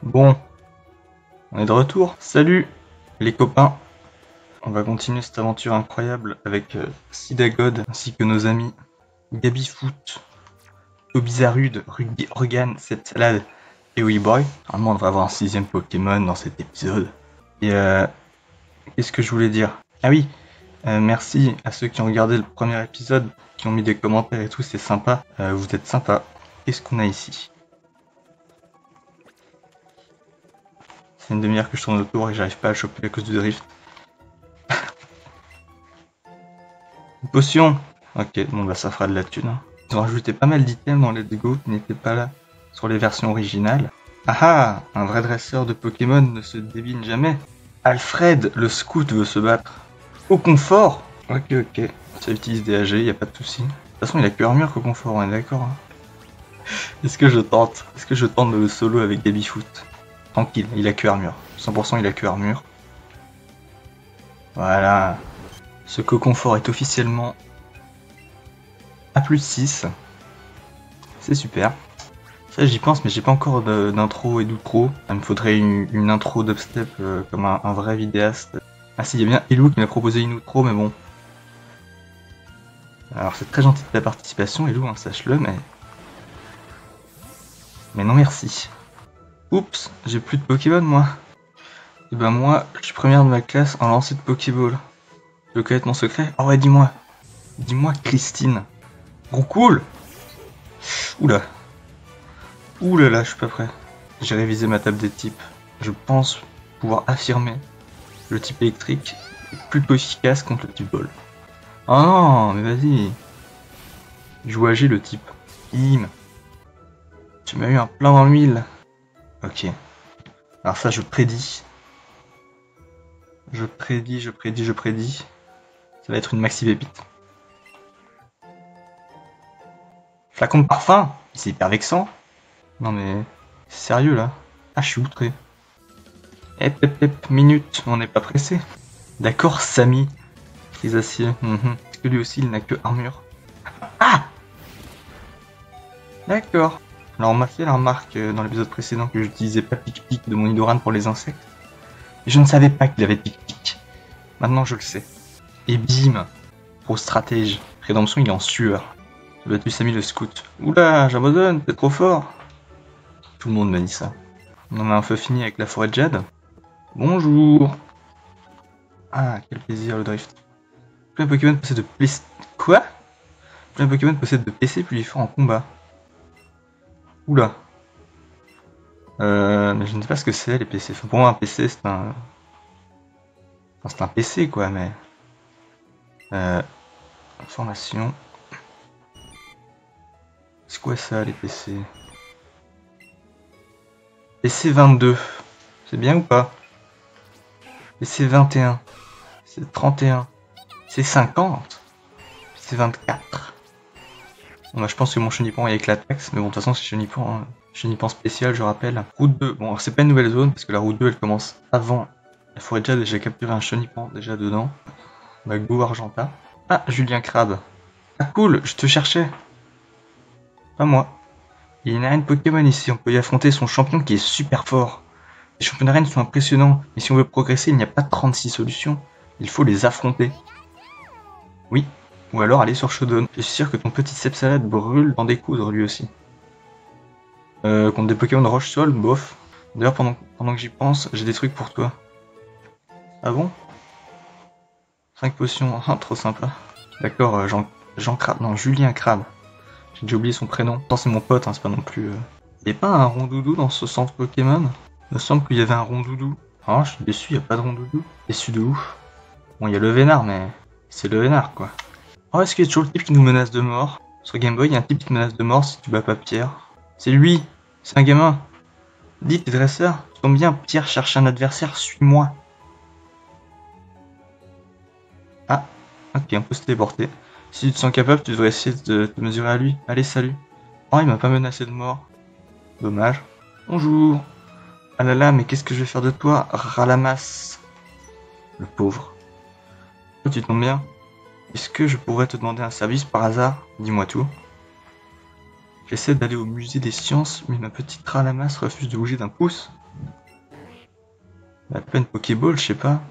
Bon, on est de retour. Salut les copains. On va continuer cette aventure incroyable avec Sidagod ainsi que nos amis Gabifoot, Tobizarud, Rugan, cette salade et Weeboy. Normalement on devrait avoir un sixième Pokémon dans cet épisode. Et qu'est-ce que je voulais dire? Ah oui, merci à ceux qui ont regardé le premier épisode, qui ont mis des commentaires et tout, c'est sympa. Vous êtes sympa. Qu'est-ce qu'on a ici? C'est une demi-heure que je tourne autour et j'arrive pas à le choper à cause du drift. Une potion. Ok, bon bah ça fera de la thune. Hein. Ils ont rajouté pas mal d'items dans Let's Go qui n'étaient pas là sur les versions originales. Ah ah, un vrai dresseur de Pokémon ne se débine jamais. Alfred, le scout, veut se battre. Au confort. Ok, ok. Ça utilise des AG, y a pas de souci. De toute façon, il a que armure qu'au confort, on est d'accord. Hein. Est-ce que je tente? Est-ce que je tente de le solo avec Gabifoot? Tranquille, il a que armure. 100% il a que armure. Voilà. Ce confort est officiellement à plus de 6. C'est super. Ça j'y pense mais j'ai pas encore d'intro et d'outro. Il me faudrait une intro dubstep comme un vrai vidéaste. Ah si, il y a bien Elou qui m'a proposé une outro mais bon. Alors c'est très gentil de ta participation Elou, hein, sache-le mais... Mais non merci. Oups, j'ai plus de Pokémon moi. Et ben moi, je suis première de ma classe en lancer de Pokéball. Tu veux connaître mon secret? Oh ouais, dis-moi. Dis-moi Christine. Roucoule. Oula. Oulala, je suis pas prêt. J'ai révisé ma table des types. Je pense pouvoir affirmer le type électrique est plus efficace contre le type ball. Oh non, mais vas-y. Joue âgé le type. Bim. Tu m'as eu un plein dans l'huile. Ok. Alors ça, je prédis. Je prédis. Ça va être une maxi pépite. Flacon de parfum. C'est hyper vexant. Non mais... Sérieux là? Ah, je suis outré. Hep, minute, on n'est pas pressé. D'accord, Samy. Crisacier. Est-ce que lui aussi, il n'a que armure? Ah! D'accord. Alors on m'a fait la remarque dans l'épisode précédent que j'utilisais pas Pic-Pic de mon Nidoran pour les insectes. Et je ne savais pas qu'il avait Pic-Pic. Maintenant je le sais. Et bim! Pro stratège. Rédemption, il est en sueur. J'ai battu Samy le scout. Oula, j'abandonne, t'es trop fort. Tout le monde m'a dit ça. On en a un peu fini avec la forêt de Jade. Bonjour. Ah, quel plaisir le drift. Plus un Pokémon possède de PC... Quoi? Plus un Pokémon possède de PC, plus il est fort en combat. Oula. Mais je ne sais pas ce que c'est les PC. Enfin, pour moi un PC c'est un... Enfin, c'est un PC quoi, mais... Information... C'est quoi ça les PC? PC 22. C'est bien ou pas? PC 21. C'est 31. C'est 50. C'est 24. Bon, bah, je pense que mon Chenipan est avec la taxe, mais bon, de toute façon, c'est Chenipan, hein. Chenipan spécial, je rappelle. Route 2. Bon, alors c'est pas une nouvelle zone, parce que la route 2, elle commence avant la forêt de Jade, et j'ai capturé un Chenipan déjà dedans. Magbo Argenta. Ah, Julien Crabe. Ah, cool, je te cherchais. Pas moi. Il y a une arène Pokémon ici, on peut y affronter son champion qui est super fort. Les champions d'arène sont impressionnants, mais si on veut progresser, il n'y a pas 36 solutions. Il faut les affronter. Oui, ou alors aller sur Shodown. Je suis sûr que ton petit cep salade brûle d'en découdre lui aussi. Contre des Pokémon de roche-sol, bof. D'ailleurs, pendant que j'y pense, j'ai des trucs pour toi. Ah bon? 5 potions, ah, trop sympa. D'accord, Jean Crabe, non, Julien Crabe. J'ai déjà oublié son prénom. Pourtant, c'est mon pote, hein, c'est pas non plus... Y'a pas un rondoudou dans ce centre Pokémon? Il me semble qu'il y avait un rondoudou. Ah, je suis déçu, y'a pas de rondoudou. Déçu de ouf. Bon, y'a le Vénard, mais... C'est le Vénard, quoi. Oh, est-ce qu'il y a toujours le type qui nous menace de mort? Sur Game Boy, il y a un type qui te menace de mort si tu bats pas Pierre. C'est lui! C'est un gamin! Dis, t'es dresseur? Tombe bien, Pierre cherche un adversaire, suis-moi! Ah, ok, on peut se téléporter. Si tu te sens capable, tu devrais essayer de te mesurer à lui. Allez, salut! Oh, il m'a pas menacé de mort. Dommage. Bonjour! Ah là là, mais qu'est-ce que je vais faire de toi, Ralamas? Le pauvre. Oh, tu tombes bien. Est-ce que je pourrais te demander un service par hasard? Dis-moi tout. J'essaie d'aller au musée des sciences, mais ma petite Ralamas refuse de bouger d'un pouce. À peine Pokéball, je sais pas.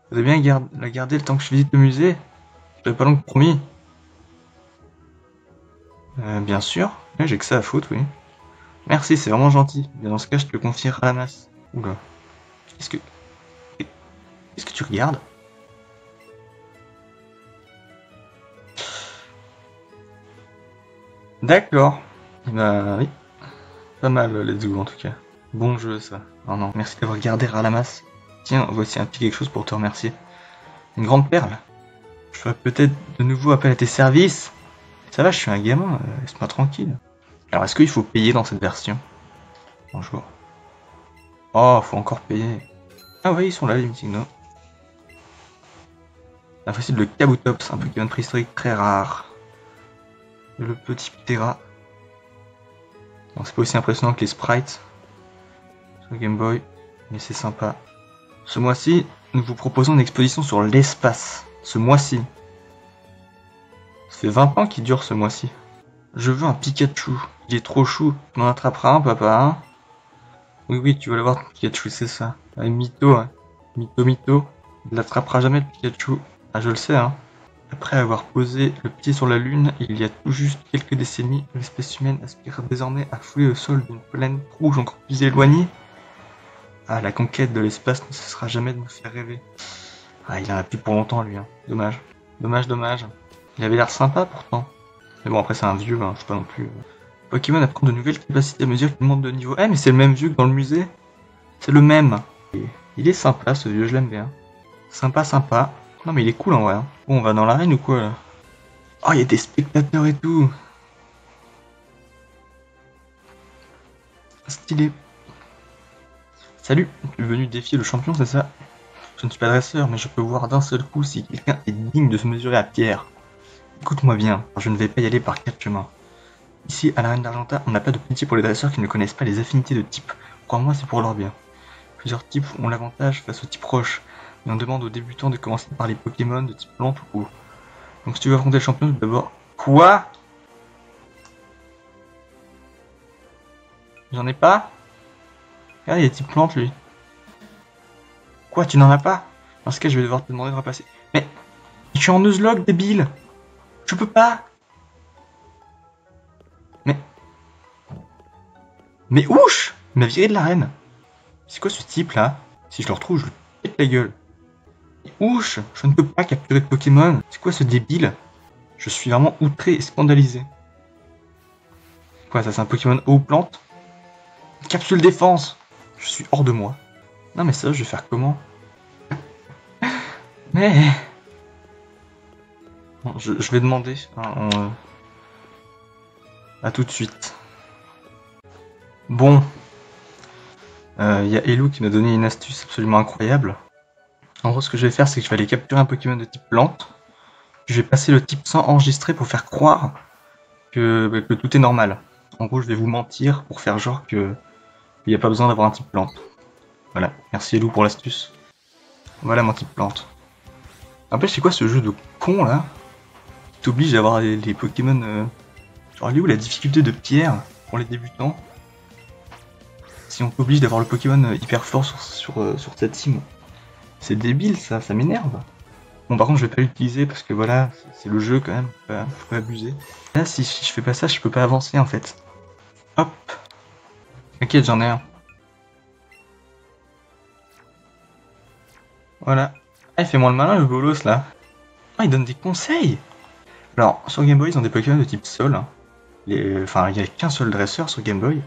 Vous avez bien la garder le temps que je visite le musée? J'avais pas long promis. Bien sûr. Ouais, j'ai que ça à foutre, oui. Merci, c'est vraiment gentil. Mais dans ce cas, je te le confie Ralamas. Oula. Qu'est-ce que... Qu'est-ce que tu regardes? D'accord. Bah oui. Pas mal, let's go en tout cas. Bon jeu ça. Non, non, merci d'avoir gardé Ralamas. Tiens, voici un petit quelque chose pour te remercier. Une grande perle. Je ferai peut-être de nouveau appel à tes services. Ça va, je suis un gamin, laisse-moi tranquille. Alors, est-ce qu'il faut payer dans cette version? Bonjour. Oh, faut encore payer. Ah oui, ils sont là, les Mythigno. La fossile de Kabutops, un Pokémon préhistorique très rare. Le petit Ptera. Bon, c'est pas aussi impressionnant que les sprites sur Game Boy, mais c'est sympa. Ce mois-ci, nous vous proposons une exposition sur l'espace. Ce mois-ci. Ça fait 20 ans qu'il dure ce mois-ci. Je veux un Pikachu. Il est trop chou. On en attrapera un, papa, hein? Oui, oui, tu vas l'avoir, ton Pikachu, c'est ça. Ah, mytho, hein. Mytho. Il l'attrapera jamais, le Pikachu. Ah, je le sais, hein. Après avoir posé le pied sur la Lune, il y a tout juste quelques décennies, l'espèce humaine aspire désormais à fouler le sol d'une planète rouge encore plus éloignée. Ah, la conquête de l'espace ne cessera jamais de nous faire rêver. Ah, il en a plus pour longtemps, lui, hein. Dommage. Dommage. Il avait l'air sympa, pourtant. Mais bon, après, c'est un vieux, hein, c'est pas non plus... Pokémon apprend de nouvelles capacités à mesure qu'il monte de niveau. Eh, mais c'est le même vieux que dans le musée. C'est le même. Et il est sympa, ce vieux, je l'aime bien. Sympa. Non, mais il est cool, en vrai. Hein. Bon, on va dans l'arène ou quoi, là? Oh, il y a des spectateurs et tout. Stylé. Salut, tu es venu défier le champion, c'est ça? Je ne suis pas dresseur, mais je peux voir d'un seul coup si quelqu'un est digne de se mesurer à Pierre. Écoute-moi bien, je ne vais pas y aller par 4 chemins. Ici, à l'arène d'Argenta, on n'a pas de pitié pour les dresseurs qui ne connaissent pas les affinités de type. Crois-moi, c'est pour leur bien. Plusieurs types ont l'avantage face aux types roches, mais on demande aux débutants de commencer par les Pokémon de type plante ou eau. Donc si tu veux affronter le champion, d'abord... Quoi? J'en ai pas? Regarde, il est type plante, lui. Quoi, tu n'en as pas? Dans ce cas, je vais devoir te demander de repasser. Mais... Je suis en Nuzlocke, débile! Je peux pas! Mais ouch! Il m'a viré de l'arène. C'est quoi ce type là? Si je le retrouve, je lui pète la gueule. Ouch! Je ne peux pas capturer de Pokémon. C'est quoi ce débile? Je suis vraiment outré et scandalisé. Quoi, ça c'est un Pokémon eau plante? Capsule défense! Je suis hors de moi. Non mais ça, je vais faire comment? Mais... Bon, je vais demander. Hein, à tout de suite. Bon. Y a Elou qui m'a donné une astuce absolument incroyable. En gros, ce que je vais faire, c'est que je vais aller capturer un Pokémon de type plante. Je vais passer le type sans enregistrer pour faire croire que tout est normal. En gros, je vais vous mentir pour faire genre que il n'y a pas besoin d'avoir un type plante. Voilà, merci Elou pour l'astuce. Voilà mon type plante. Après, c'est quoi ce jeu de con là qui t'oblige d'avoir les Pokémon... Genre, il est où la difficulté de pierre pour les débutants? Si on t'oblige d'avoir le Pokémon hyper fort sur ta team. C'est débile ça m'énerve. Bon, par contre, je vais pas l'utiliser parce que voilà, c'est le jeu quand même, faut pas abuser. Là, si je fais pas ça, je peux pas avancer en fait. Hop. T'inquiète, j'en ai un. Voilà. Ah, il fait moins le malin le bolos là. Ah, il donne des conseils. Alors, sur Game Boy, ils ont des Pokémon de type sol. Hein. Enfin, il y a qu'un seul dresseur sur Game Boy.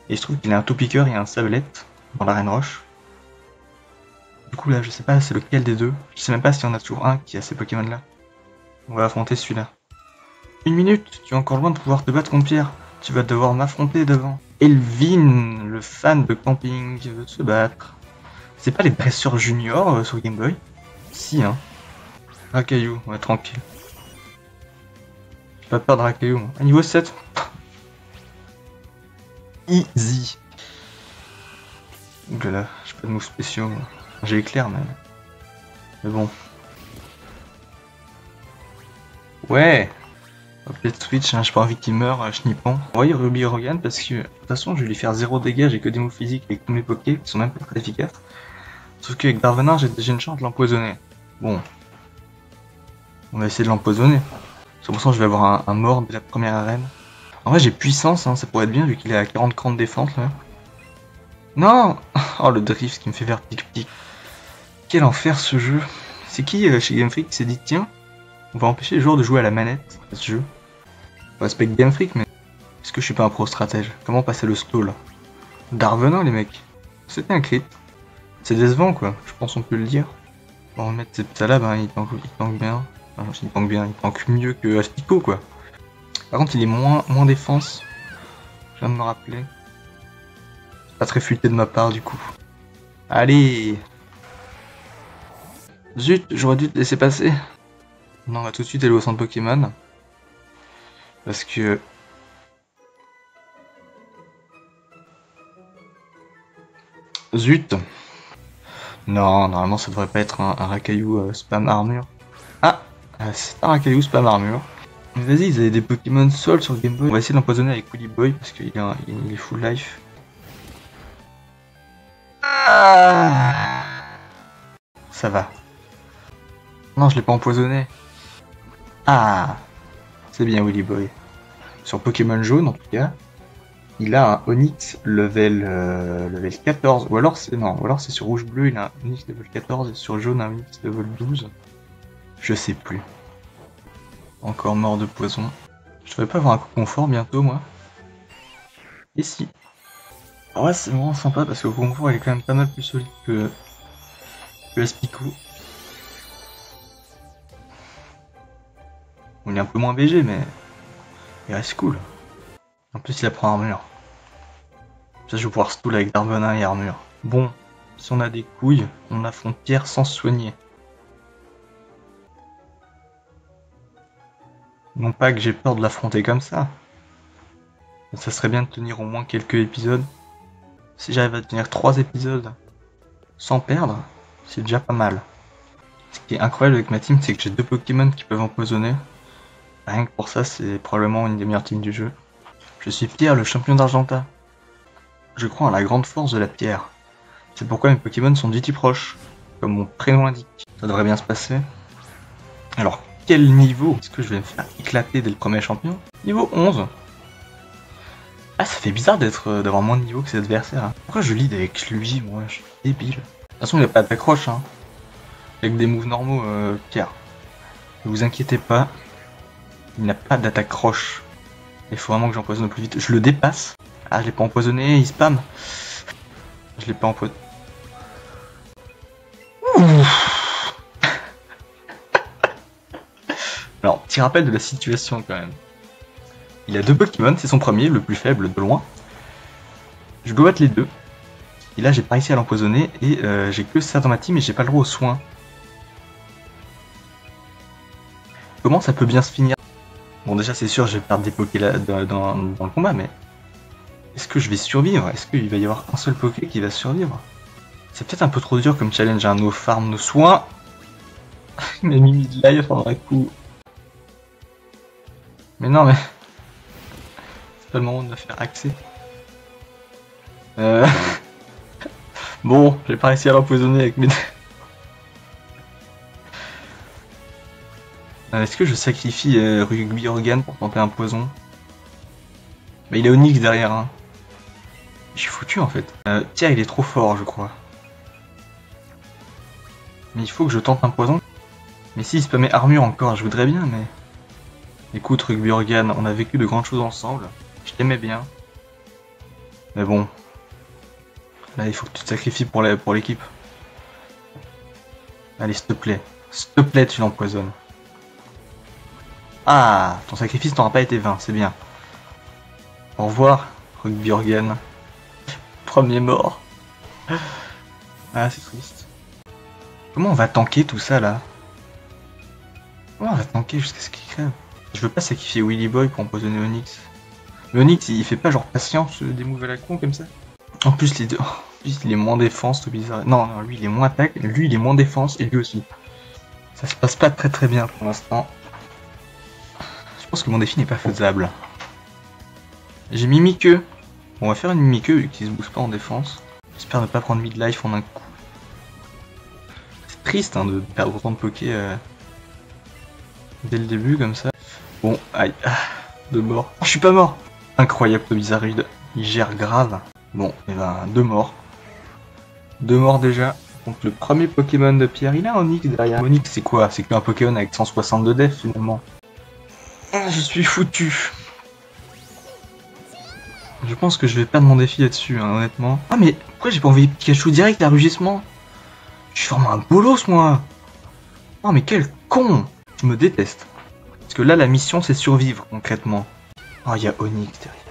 Et je trouve qu'il a un Topiqueur et un Sablette dans l'arène roche. Du coup, là, je sais pas c'est lequel des deux. Je sais même pas s'il y en a toujours un qui a ces Pokémon là. On va affronter celui-là. 1 minute, tu es encore loin de pouvoir te battre contre Pierre. Tu vas devoir m'affronter devant. Elvin, le fan de camping, veut se battre. C'est pas les dresseurs juniors sur Game Boy? Si, hein. Rakaillou, ouais, tranquille. J'ai pas peur de Rakaillou, moi. À niveau 7. Easy. Oulala, j'ai pas de moves spéciaux, moi. J'ai éclair, mais bon. Ouais. Peut-être switch, hein, j'ai pas envie qu'il meure, Schnippon. Envoyer Ruby Rogan parce que de toute façon je vais lui faire 0 dégâts, j'ai que des mots physiques avec tous mes pokés qui sont même pas très efficaces. Sauf qu'avec Darvenin j'ai déjà une chance de l'empoisonner. Bon. On va essayer de l'empoisonner. C'est pour ça que je vais avoir un mort dès la première arène. En vrai j'ai puissance, hein, ça pourrait être bien vu qu'il est à 40 crans de défense là. Non. Oh le drift qui me fait faire tic-tic. Quel enfer ce jeu. C'est qui chez Game Freak qui s'est dit tiens, on va empêcher les joueurs de jouer à la manette à ce jeu. Je respecte Game Freak, mais est-ce que je suis pas un pro stratège? Comment passer le slow là? Darvenin les mecs. C'était un crit. C'est décevant quoi, je pense on peut le dire. On va remettre ces là, ben il tank bien. Enfin, il tank bien, il tank mieux que Aspico quoi. Par contre il est moins défense. Je viens de me rappeler. C'est pas très fuité de ma part du coup. Allez. Zut, j'aurais dû te laisser passer. Non, on va tout de suite aller au centre Pokémon. Parce que... Zut. Non, normalement ça devrait pas être un Racaillou spam armure. Ah, c'est un Racaillou spam armure. Mais vas-y, ils avaient des Pokémon Sol sur le Game Boy. On va essayer de l'empoisonner avec Woolly Boy parce qu'il est full life. Ah, ça va. Non, je l'ai pas empoisonné. Ah, c'est bien Woolly Boy. Sur Pokémon jaune en tout cas, il a un Onix level 14. Ou alors c'est sur rouge bleu, il a un Onix level 14 et sur jaune un Onix level 12. Je sais plus. Encore mort de poison. Je devrais pas avoir un coup confort bientôt moi. Et si. Alors ouais c'est vraiment sympa parce que le coup confort il est quand même pas mal plus solide que Aspico. Il est un peu moins BG mais il reste cool. En plus il apprend armure. Ça je vais pouvoir stool avec Darvenin et armure. Bon, si on a des couilles, on affronte Pierre sans se soigner. Non pas que j'ai peur de l'affronter comme ça. Mais ça serait bien de tenir au moins quelques épisodes. Si j'arrive à tenir 3 épisodes sans perdre, c'est déjà pas mal. Ce qui est incroyable avec ma team, c'est que j'ai 2 Pokémon qui peuvent empoisonner. Rien que pour ça, c'est probablement une des meilleures teams du jeu. Je suis Pierre, le champion d'Argenta. Je crois en la grande force de la pierre. C'est pourquoi mes Pokémon sont dits proches, comme mon prénom l'indique. Ça devrait bien se passer. Alors, quel niveau est-ce que je vais me faire éclater dès le premier champion? Niveau 11. Ah, ça fait bizarre d'avoir moins de niveau que ses adversaires. Hein. Pourquoi je lead avec lui, moi? Je suis débile. De toute façon, il n'a pas d'accroche, hein. Avec des moves normaux, Pierre. Ne vous inquiétez pas. Il n'a pas d'attaque roche. Il faut vraiment que j'empoisonne au plus vite. Je le dépasse. Ah, je l'ai pas empoisonné, il spam. Je l'ai pas empoisonné. Alors, petit rappel de la situation quand même. Il a 2 Pokémon, c'est son premier, le plus faible de loin. Je dois battre les 2. Et là, j'ai pas réussi à l'empoisonner et j'ai que ça dans ma team et j'ai pas le droit aux soins. Comment ça peut bien se finir? Bon, déjà, c'est sûr, je vais perdre des Poké là, dans le combat, mais est-ce que je vais survivre? Est-ce qu'il va y avoir un seul Poké qui va survivre? C'est peut-être un peu trop dur comme challenge, hein, nos farms, nos soins. Il m'a mis mid-life en un coup. Mais non, mais... c'est pas le moment de me faire axer. Bon, j'ai pas réussi à l'empoisonner avec mes... Est-ce que je sacrifie Ruby Organ pour tenter un poison? Bah il est Onix derrière, hein. Je suis foutu en fait. Tiens, il est trop fort, je crois. Mais il faut que je tente un poison. Mais si il spammait armure encore, je voudrais bien, mais... Écoute, Ruby Organ, on a vécu de grandes choses ensemble. Je t'aimais bien. Mais bon. Là, il faut que tu te sacrifies pour l'équipe. Allez, s'il te plaît. S'il te plaît, tu l'empoisonnes. Ah, ton sacrifice n'aura pas été vain, c'est bien. Au revoir, Ruby Organ. Premier mort. Ah, c'est triste. Comment on va tanker tout ça, là? Comment on va tanker jusqu'à ce qu'il crève? Je veux pas sacrifier Willy Boy pour empoisonner Onix. Mais Onix, il fait pas genre patience des moves à la con comme ça? En plus, les deux... Oh, il est moins défense, tout bizarre. Non, non, lui, il est moins attaque, lui, il est moins défense, et lui aussi. Ça se passe pas très bien pour l'instant. pense que mon défi n'est pas faisable. J'ai Mimiqueux. Bon, on va faire une Mimiqueux vu qu'il se booste pas en défense. J'espère ne pas prendre mid-life en un coup. C'est triste hein, de perdre autant de Poké dès le début comme ça. Bon, aïe, deux morts. Oh, je suis pas mort. Incroyable ce Bizarrude, il gère grave. Bon, et ben, deux morts. Deux morts déjà. Donc le premier Pokémon de Pierre, il a un Onix derrière. Onix c'est quoi? C'est qu'un Pokémon avec 160 de def finalement. Ah, je suis foutu. Je pense que je vais perdre mon défi là-dessus, hein, honnêtement. Ah mais pourquoi j'ai pas envoyé Pikachu direct à rugissement? Je suis vraiment un bolos moi. Oh mais quel con. Je me déteste. Parce que là la mission c'est survivre concrètement. Oh il y a Onix derrière.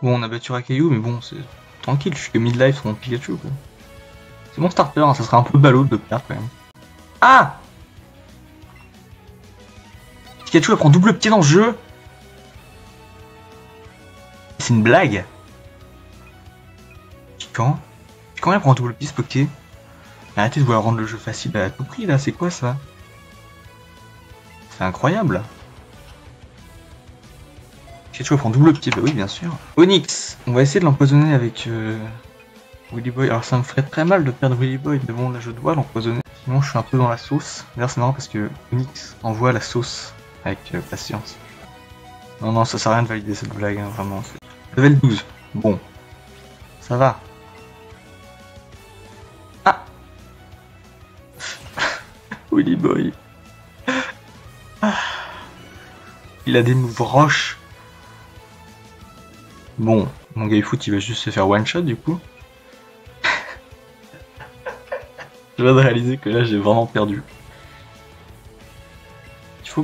Bon on a battu Rakayu mais bon c'est tranquille, je suis que mid-life sur mon Pikachu quoi. C'est mon starter, hein, ça serait un peu ballot de perdre quand même. Ah! Pikachu elle prend double pied dans le jeu. C'est une blague. Quand elle prend double pied ce Poké? Arrêtez de vouloir rendre le jeu facile à tout prix là, c'est quoi ça? C'est incroyable. Pikachu elle prend double pied, bah oui bien sûr. Onix, on va essayer de l'empoisonner avec Willy Boy. Alors ça me ferait très mal de perdre Willy Boy, mais bon là je dois l'empoisonner. Sinon je suis un peu dans la sauce. D'ailleurs c'est marrant parce que Onix envoie la sauce avec patience. Non non ça sert à rien de valider cette blague hein, vraiment. Level 12. Bon. Ça va. Ah Willy Boy. Ah. Il a des moves roches. Bon, mon Gaifoot il va juste se faire one shot du coup. Je viens de réaliser que là j'ai vraiment perdu. Il faut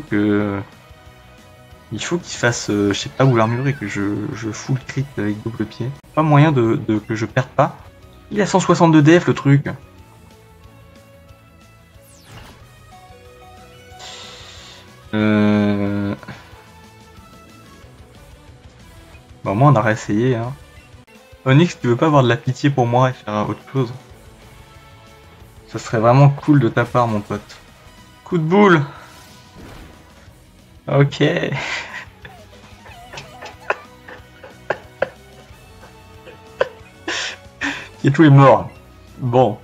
qu'il fasse, je sais pas où l'armure et que je full crit avec double pied. Pas moyen que je perde pas. Il a 162 def le truc. Bah moi on a réessayé hein. Onix, tu veux pas avoir de la pitié pour moi et faire autre chose? Ça serait vraiment cool de ta part mon pote. Coup de boule. Ok. Pikachu est mort. Bon.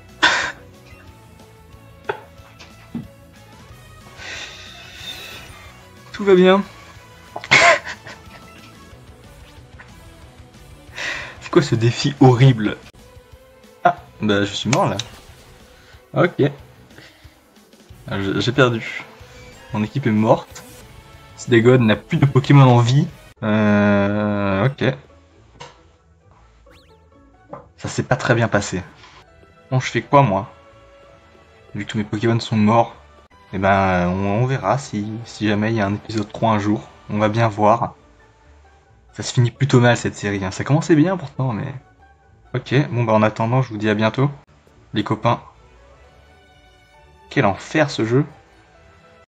Tout va bien. C'est quoi ce défi horrible? Ah, bah je suis mort là. Ok. J'ai perdu. Mon équipe est morte. Sdegod n'a plus de Pokémon en vie. Ok. Ça s'est pas très bien passé. Bon, je fais quoi moi? Vu que tous mes Pokémon sont morts. Et ben, on verra si jamais il y a un épisode 3 un jour. On va bien voir. Ça se finit plutôt mal cette série. Hein. Ça commençait bien pourtant, mais... Ok, bon bah en attendant, je vous dis à bientôt. Les copains. Quel enfer ce jeu.